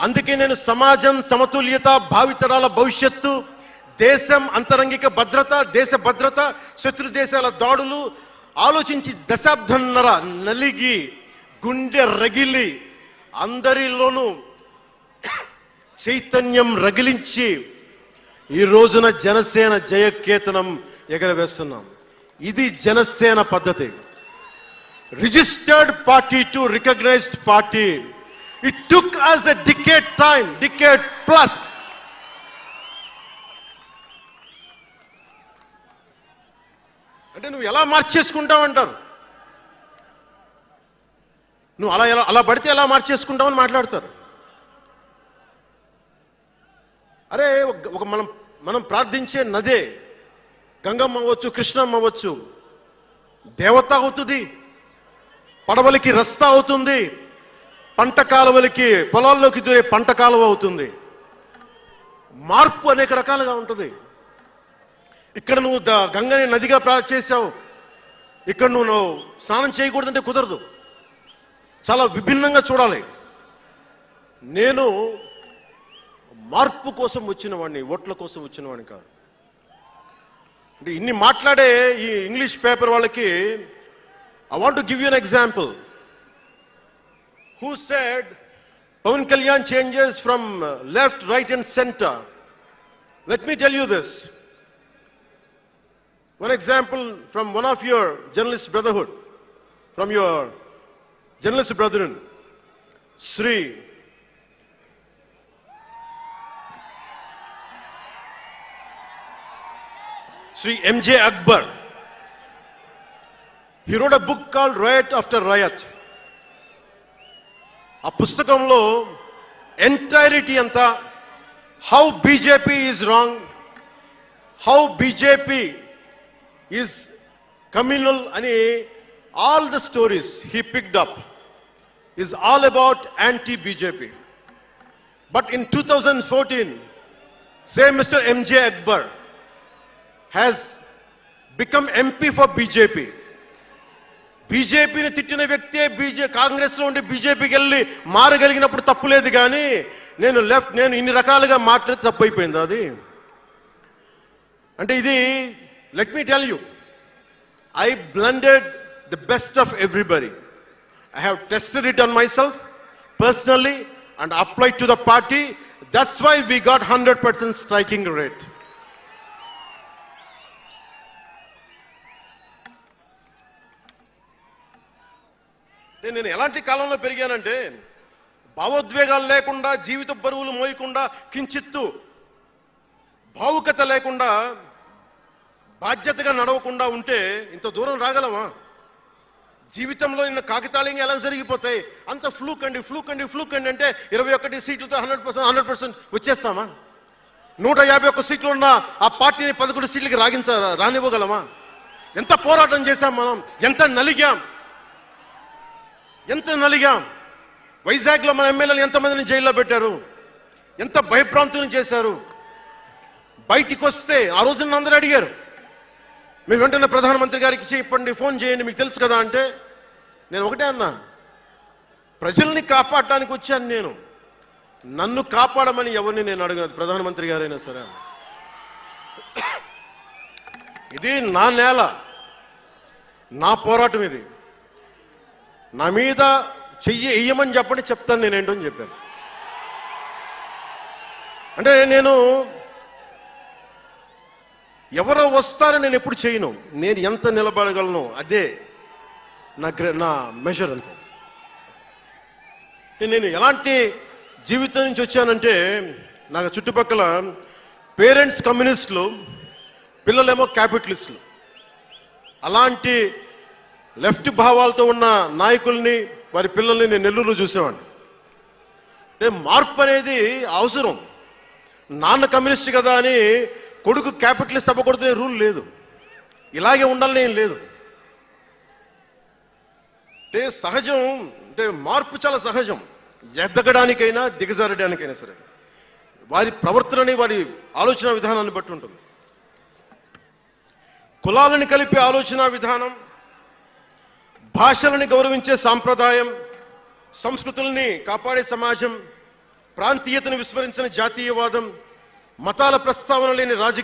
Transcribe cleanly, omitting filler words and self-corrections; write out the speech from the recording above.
అందుకే నేను సమాజం, సమతుల్యత, భావితరాల భవిష్యత్తు, దేశం అంతరంగిక భద్రత, దేశ భద్రత, శత్రు దేశాల దాడులు ఆలోచించి దశాబ్దంన్నర నలిగి గుండె రగిలి అందరిలోనూ చైతన్యం రగిలించి ఈ రోజున జనసేన జయకేతనం ఎగరవేస్తున్నాం. ఇది జనసేన పద్ధతి. Registered party to recognised party. It took us a decade plus. అంటే నువ్వు ఎలా మార్చేసుకుంటావంటారు. నువ్వు అలా పడితే ఎలా మార్చేసుకుంటావని మాట్లాడతారు. అరే ఒక మనం ప్రార్థించే నదే గంగమ్మ అవ్వచ్చు, కృష్ణమ్మ అవ్వచ్చు, దేవత అవుతుంది, పడవలకి రస్తా అవుతుంది, పంట కాలువలకి పొలాల్లోకి దూరే పంట కాలువ అవుతుంది. మార్పు అనేక రకాలుగా ఉంటుంది. ఇక్కడ నువ్వు గంగని నదిగా చేశావు, ఇక్కడ నువ్వు స్నానం చేయకూడదంటే కుదరదు. చాలా విభిన్నంగా చూడాలి. నేను మార్పు కోసం వచ్చిన వాడిని, ఓట్ల కోసం వచ్చిన వాడిని కాదు. అంటే ఇన్ని మాట్లాడే ఈ ఇంగ్లీష్ పేపర్ వాళ్ళకి I want to give you an example. Who said Pawan Kalyan changes from left, right and center? Let me tell you this. One example from one of your journalist brotherhood, from your journalist brethren, Sri M.J. Akbar. He wrote a book called Riot After Riot. ఆ పుస్తకంలో entirety అంతా how BJP is wrong, how BJP is communal అని all the stories he picked up is all about anti BJP. But in 2014 same mister MJ Akbar has become MP for BJP. బీజేపీని తిట్టిన వ్యక్తే కాంగ్రెస్ లో ఉండి బీజేపీకి వెళ్ళి మారగలిగినప్పుడు తప్పులేదు. కానీ నేను ఇన్ని రకాలుగా మాట్లాడి తప్పు అయిపోయింది అది. అంటే ఇది let me tell you, I blended the best of everybody. I have tested it on myself personally and applied to the party. That's why we got 100% striking rate. నేను ఎలాంటి కాలంలో పెరిగానంటే భావోద్వేగాలు లేకుండా, జీవిత బరువులు మోయకుండా, కించిత్తు భావుకత లేకుండా, బాధ్యతగా నడవకుండా ఉంటే ఇంత దూరం రాగలమా? జీవితంలో నిన్న కాకితాళంగా ఎలా జరిగిపోతాయి? అంత ఫ్లూక్ అండి అంటే 21 సీట్లతో 100% వచ్చేస్తామా? 151 సీట్లు ఉన్న ఆ పార్టీని 11 సీట్లకి రానివ్వగలమా? ఎంత పోరాటం చేశాం మనం, ఎంత నలిగాం. వైజాగ్లో మన ఎమ్మెల్యేలు ఎంతమందిని జైల్లో పెట్టారు, ఎంత భయభ్రాంతులను చేశారు. బయటికి వస్తే ఆ రోజు అందరూ అడిగారు, మీరు వెంటనే ప్రధానమంత్రి గారికి చెప్పండి, ఫోన్ చేయండి, మీకు తెలుసు కదా అంటే నేను ఒకటే అన్నా, ప్రజల్ని కాపాడటానికి వచ్చాను నేను. నన్ను కాపాడమని ఎవరిని నేను అడగదు, ప్రధానమంత్రి గారైనా సరే. ఇది నా నేల, నా పోరాటం. ఇది నా మీద చెయ్యి వెయ్యమని చెప్పండి, చెప్తాను నేనేంటో అని చెప్పాను. అంటే నేను ఎవరో వస్తారని నేను ఎప్పుడు చేయను. నేను ఎంత నిలబడగలను అదే నా మెజర్ అంతే. నేను ఎలాంటి జీవితం నుంచి వచ్చానంటే, నాకు చుట్టుపక్కల పేరెంట్స్ కమ్యూనిస్టులు, పిల్లలేమో క్యాపిటలిస్టులు. అలాంటి లెఫ్ట్ భావాలతో ఉన్న నాయకుల్ని, వారి పిల్లల్ని నేను నెల్లూరులో చూసేవాడిని. అంటే మార్పు అనేది అవసరం. నాన్న కమ్యూనిస్ట్ కదా అని కొడుకు క్యాపిటలిస్ట్ అవ్వకూడదనే రూల్ లేదు, ఇలాగే ఉండాలని ఏం లేదు. అంటే సహజం, అంటే మార్పు చాలా సహజం. ఎదగడానికైనా దిగజారడానికైనా సరే వారి ప్రవర్తనని, వారి ఆలోచన విధానాన్ని బట్టి ఉంటుంది. కులాలను కలిపే ఆలోచన విధానం, భాషలని గౌరవించే సాంప్రదాయం, సంస్కృతుల్ని కాపాడే సమాజం, ప్రాంతీయతను విస్మరించిన జాతీయవాదం, మతాల ప్రస్తావన లేని రాజకీయ